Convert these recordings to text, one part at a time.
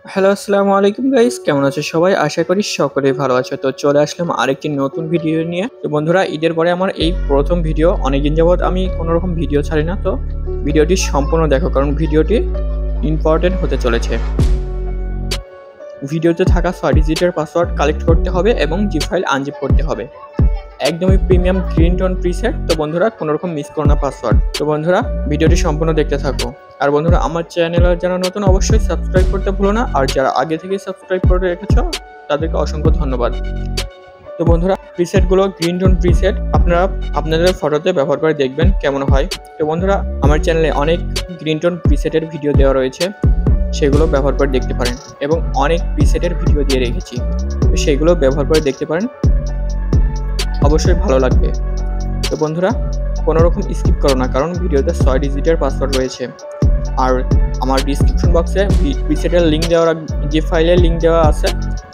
Hello, আসসালামু আলাইকুম guys, কেমন আছো সবাই? আশা করি সকলেই ভালো আছো। তো চলে আসলাম আরেকটি নতুন ভিডিও নিয়ে। তো বন্ধুরা, ঈদের পরে আমার এই প্রথম ভিডিও। অনেকদিন যাবত আমি কোনো রকম ভিডিও ছাড়ি না, তো ভিডিওটি সম্পূর্ণ দেখো কারণ ভিডিওটি ইম্পর্টেন্ট হতে চলেছে। ভিডিওতে থাকা 6 ডিজিটের পাসওয়ার্ড কালেক্ট করতে হবে এবং জিপ ফাইল আনজিপ করতে হবে। একদমই প্রিমিয়াম গ্রিন টোন প্রিসেট। তো বন্ধুরা, কোনো রকম মিস করো না পাসওয়ার্ড। তো বন্ধুরা, ভিডিওটি সম্পূর্ণ দেখতে থাকো। আর বন্ধুরা, আমার চ্যানেলে যারা নতুন অবশ্যই সাবস্ক্রাইব করতে ভুলো না, আর যারা আগে থেকে সাবস্ক্রাইব করে রেখেছো তাদেরকে অসংখ্য ধন্যবাদ। তো বন্ধুরা, প্রিসেটগুলো গ্রিন টোন প্রিসেট, আপনারা আপনাদের ফটোতে ব্যবহার করে দেখবেন কেমন হয়। তো বন্ধুরা, আমার চ্যানেলে অনেক গ্রিন টোন প্রিসেটের ভিডিও দেওয়া রয়েছে, সেগুলো ব্যবহার করে দেখতে পারেন। এবং অনেক প্রিসেটের ভিডিও দিয়ে রেখেছি, সেগুলো ব্যবহার করে দেখতে পারেন, অবশ্যই ভালো লাগবে। তো বন্ধুরা, কোনো রকম স্কিপ করো না কারণ ভিডিওতে 6 ডিজিটের পাসওয়ার্ড রয়েছে। আর আমার ডিসক্রিপশন বক্সে প্রিসেটের লিঙ্ক দেওয়া, যে ফাইলের লিঙ্ক দেওয়া আছে,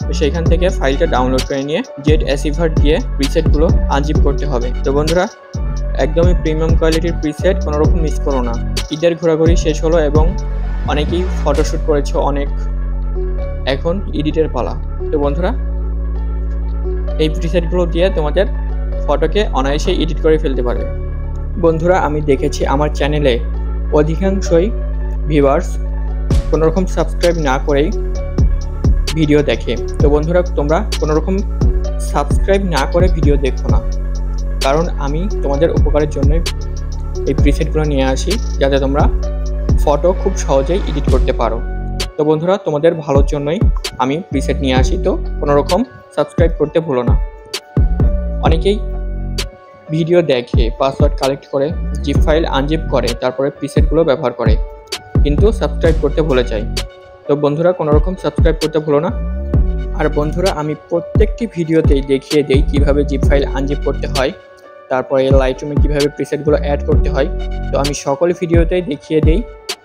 তো সেইখান থেকে ফাইলটা ডাউনলোড করে নিয়ে জেড অ্যাসিভার দিয়ে প্রিসেটগুলো আনজিপ করতে হবে। তো বন্ধুরা, একদমই প্রিমিয়াম কোয়ালিটির প্রিসেট, কোনো রকম মিস করো না। ঈদের ঘোরাঘুরি শেষ হলো এবং অনেকেই ফটোশ্যুট করেছে, অনেক এখন এডিটের পালা। তো বন্ধুরা, এই প্রিসেটগুলো দিয়ে তোমাদের ফটোকে অনায়াসে এডিট করে ফেলতে পারবে। বন্ধুরা, আমি দেখেছি আমার চ্যানেলে অধিকাংশই ভিউয়ার্স কোনোরকম সাবস্ক্রাইব না করেই ভিডিও দেখে। তো বন্ধুরা, তোমরা কোনোরকম সাবস্ক্রাইব না করে ভিডিও দেখো না, কারণ আমি তোমাদের উপকারের জন্যই এই প্রিসেটগুলো নিয়ে আসি, যাতে তোমরা ফটো খুব সহজেই এডিট করতে পারো। তো বন্ধুরা, তোমাদের ভালোর জন্যই আমি প্রিসেট নিয়ে আসি, তো কোনোরকম সাবস্ক্রাইব করতে ভুলো না। অনেকেই ভিডিও দেখে, পাসওয়ার্ড কালেক্ট করে, জিপ ফাইল আনজিপ করে, তারপরে প্রিসেটগুলো ব্যবহার করে, কিন্তু সাবস্ক্রাইব করতে ভুলে যায়। তো বন্ধুরা, কোনোরকম সাবস্ক্রাইব করতে ভুলো না। আর বন্ধুরা, আমি প্রত্যেকটি ভিডিওতেই দেখিয়ে দিই কীভাবে জিপ ফাইল আনজিপ করতে হয়, তারপরে লাইটরুমে কীভাবে প্রিসেটগুলো অ্যাড করতে হয়। তো আমি সকল ভিডিওতেই দেখিয়ে দিই।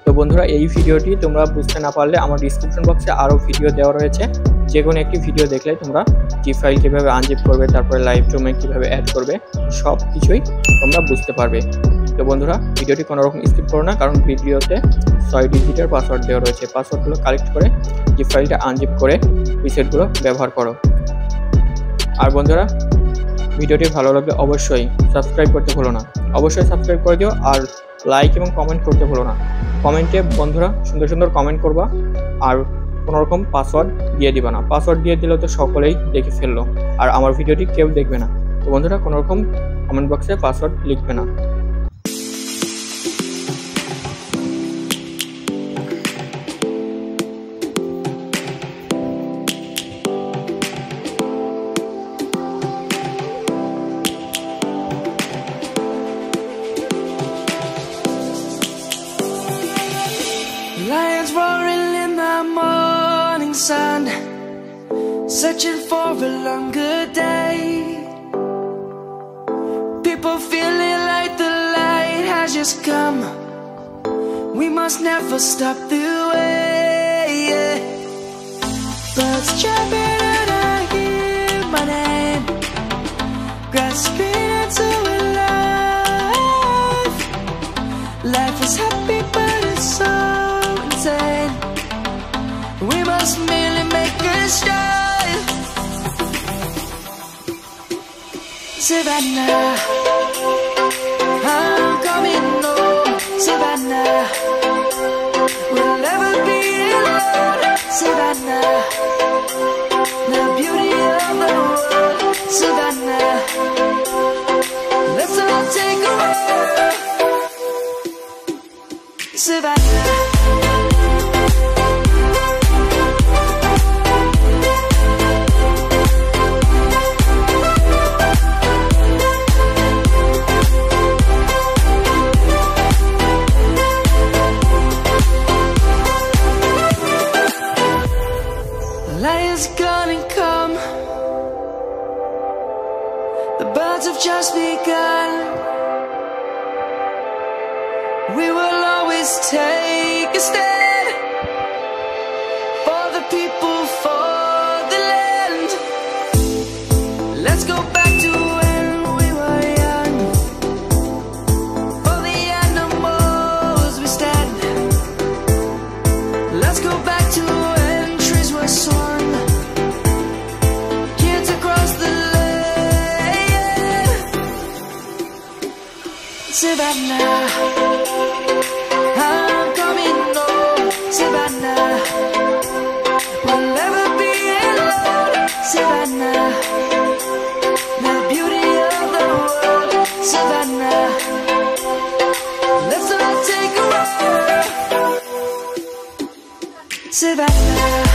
তো বন্ধুরা, এই ভিডিওটি তোমরা বুঝতে না পারলে আমার ডিসক্রিপশন বক্সে আরও ভিডিও দেওয়া রয়েছে, যে কোনো একটি ভিডিও দেখলে তোমরা জিপ ফাইল কীভাবে আনজিপ করবে, তারপরে লাইটরুমে কীভাবে অ্যাড করবে, সব কিছুই তোমরা বুঝতে পারবে। তো বন্ধুরা, ভিডিওটি কোনো রকম স্কিপ করো না কারণ ভিডিওতে 6 ডিজিটের পাসওয়ার্ড দেওয়া রয়েছে। পাসওয়ার্ডগুলো কালেক্ট করে জিপ ফাইলটা আনজিপ করে প্রিসেটগুলো ব্যবহার করো। আর বন্ধুরা, ভিডিওটি ভালো লাগলে অবশ্যই সাবস্ক্রাইব করতে ভুলো না, অবশ্যই সাবস্ক্রাইব করে দিও। আর লাইক এবং কমেন্ট করতে ভুলো না। কমেন্টে বন্ধুরা সুন্দর সুন্দর কমেন্ট করবা, আর কোনোরকম পাসওয়ার্ড দিয়ে দিবা না। পাসওয়ার্ড দিয়ে দিলে তো সকলেই দেখে ফেললো, আর আমার ভিডিওটি কেউ দেখবে না। তো বন্ধুরা, কোনোরকম কমেন্ট বক্সে পাসওয়ার্ড লিখবে না। Lions roaring in the morning sun, searching for a longer day. People feeling like the light has just come. We must never stop the way. Birds chirping and I hear my name, grasping into a life. Life is happy but it's so insane. We must merely make a start. Savannah, I'm coming home. Savannah, we'll never be alone. Savannah, the beauty of the world. Savannah, let's all take a walk. Savannah. Lion's gonna come. The birds have just begun. We will always take a stand for the people, for the land. Let's go back to when we were young. For the animals we stand. Let's go back to when Savannah.